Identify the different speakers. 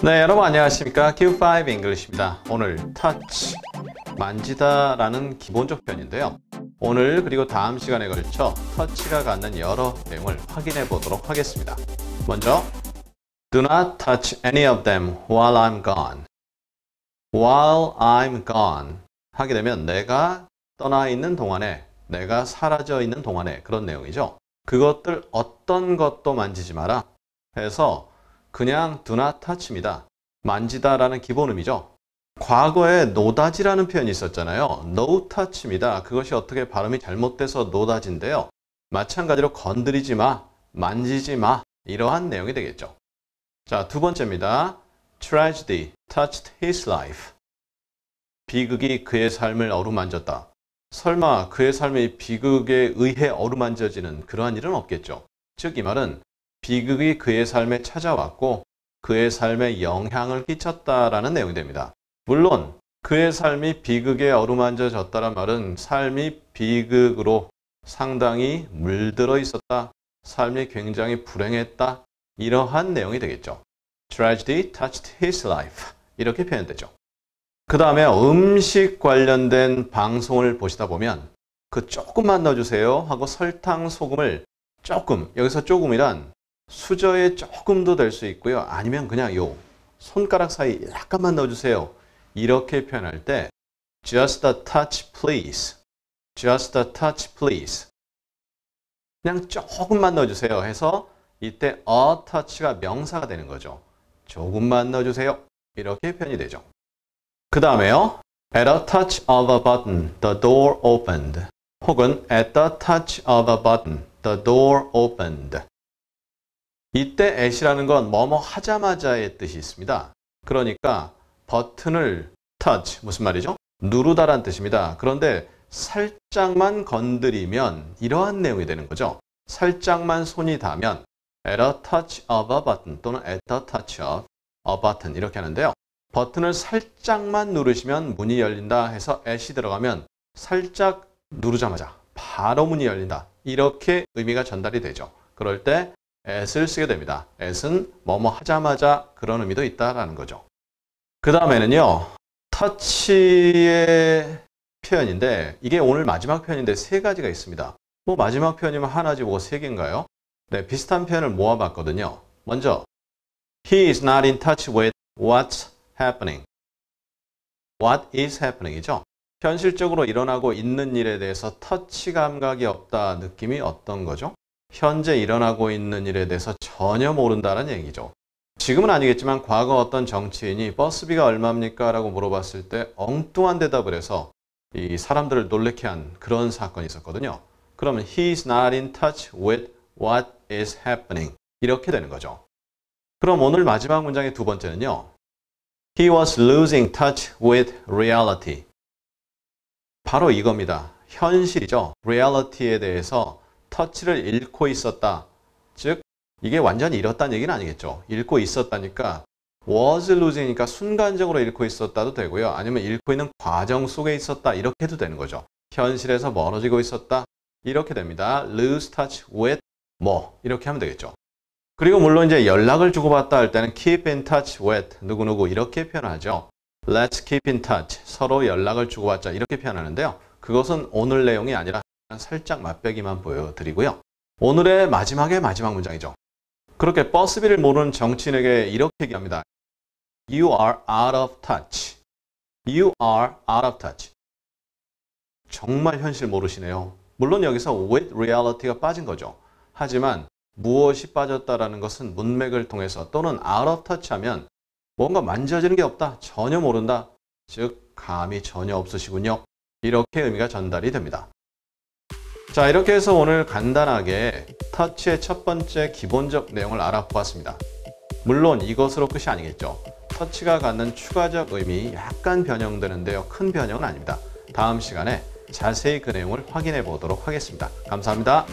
Speaker 1: 네, 여러분 안녕하십니까? Q5 English입니다. 오늘 touch, 만지다 라는 기본적 표현인데요. 오늘 그리고 다음 시간에 걸쳐 touch가 갖는 여러 내용을 확인해 보도록 하겠습니다. 먼저, do not touch any of them while I'm gone. while I'm gone 하게 되면 내가 떠나 있는 동안에, 내가 사라져 있는 동안에 그런 내용이죠. 그것들 어떤 것도 만지지 마라 해서 그냥 do not touch입니다. 만지다 라는 기본 의미죠. 과거에 노다지라는 표현이 있었잖아요. no touch입니다. 그것이 어떻게 발음이 잘못돼서 노다지인데요. 마찬가지로 건드리지 마, 만지지 마 이러한 내용이 되겠죠. 자, 두 번째입니다. tragedy touched his life. 비극이 그의 삶을 어루만졌다. 설마 그의 삶이 비극에 의해 어루만져지는 그러한 일은 없겠죠. 즉 이 말은 비극이 그의 삶에 찾아왔고 그의 삶에 영향을 끼쳤다라는 내용이 됩니다. 물론 그의 삶이 비극에 어루만져졌다는 말은 삶이 비극으로 상당히 물들어 있었다. 삶이 굉장히 불행했다. 이러한 내용이 되겠죠. Tragedy touched his life. 이렇게 표현되죠. 그 다음에 음식 관련된 방송을 보시다 보면 그 조금만 넣어주세요 하고 설탕, 소금을 조금, 여기서 조금이란 수저에 조금도 될 수 있고요. 아니면 그냥 요 손가락 사이 약간만 넣어주세요. 이렇게 표현할 때 just a touch please, just a touch please. 그냥 조금만 넣어주세요 해서 이때 a touch가 명사가 되는 거죠. 조금만 넣어주세요. 이렇게 표현이 되죠. 그 다음에요. At a touch of a button, the door opened. 혹은 at the touch of a button, the door opened. 이때 at이라는 건 뭐뭐 하자마자의 뜻이 있습니다. 그러니까 버튼을 touch, 무슨 말이죠? 누르다란 뜻입니다. 그런데 살짝만 건드리면 이러한 내용이 되는 거죠. 살짝만 손이 닿으면 at a touch of a button 또는 at the touch of a button 이렇게 하는데요. 버튼을 살짝만 누르시면 문이 열린다 해서 at이 들어가면 살짝 누르자마자 바로 문이 열린다. 이렇게 의미가 전달이 되죠. 그럴 때 at을 쓰게 됩니다. at은 뭐뭐 하자마자 그런 의미도 있다라는 거죠. 그 다음에는요. touch의 표현인데 이게 오늘 마지막 표현인데 세 가지가 있습니다. 뭐 마지막 표현이면 하나지 뭐 세 개인가요? 네, 비슷한 표현을 모아봤거든요. 먼저 He is not in touch with what's happening. What is happening이죠. 현실적으로 일어나고 있는 일에 대해서 터치 감각이 없다 느낌이 어떤 거죠? 현재 일어나고 있는 일에 대해서 전혀 모른다는 얘기죠. 지금은 아니겠지만 과거 어떤 정치인이 버스비가 얼마입니까? 라고 물어봤을 때 엉뚱한 대답을 해서 이 사람들을 놀래게 한 그런 사건이 있었거든요. 그러면 he is not in touch with what is happening. 이렇게 되는 거죠. 그럼 오늘 마지막 문장의 두 번째는요. He was losing touch with reality. 바로 이겁니다. 현실이죠. reality에 대해서 터치를 잃고 있었다. 즉 이게 완전히 잃었다는 얘기는 아니겠죠. 잃고 있었다니까 was losing이니까 순간적으로 잃고 있었다도 되고요. 아니면 잃고 있는 과정 속에 있었다. 이렇게 해도 되는 거죠. 현실에서 멀어지고 있었다. 이렇게 됩니다. lose touch with 뭐 이렇게 하면 되겠죠. 그리고 물론 이제 연락을 주고받다 할 때는 keep in touch with 누구누구 이렇게 표현하죠. Let's keep in touch. 서로 연락을 주고받자 이렇게 표현하는데요. 그것은 오늘 내용이 아니라 살짝 맛배기만 보여드리고요. 오늘의 마지막 문장이죠. 그렇게 버스비를 모르는 정치인에게 이렇게 얘기합니다. You are out of touch. You are out of touch. 정말 현실 모르시네요. 물론 여기서 with reality가 빠진 거죠. 하지만 무엇이 빠졌다라는 것은 문맥을 통해서 또는 out of touch 하면 뭔가 만져지는 게 없다. 전혀 모른다. 즉 감이 전혀 없으시군요. 이렇게 의미가 전달이 됩니다. 자, 이렇게 해서 오늘 간단하게 터치의 첫 번째 기본적 내용을 알아보았습니다. 물론 이것으로 끝이 아니겠죠. 터치가 갖는 추가적 의미 약간 변형되는데요. 큰 변형은 아닙니다. 다음 시간에 자세히 그 내용을 확인해 보도록 하겠습니다. 감사합니다.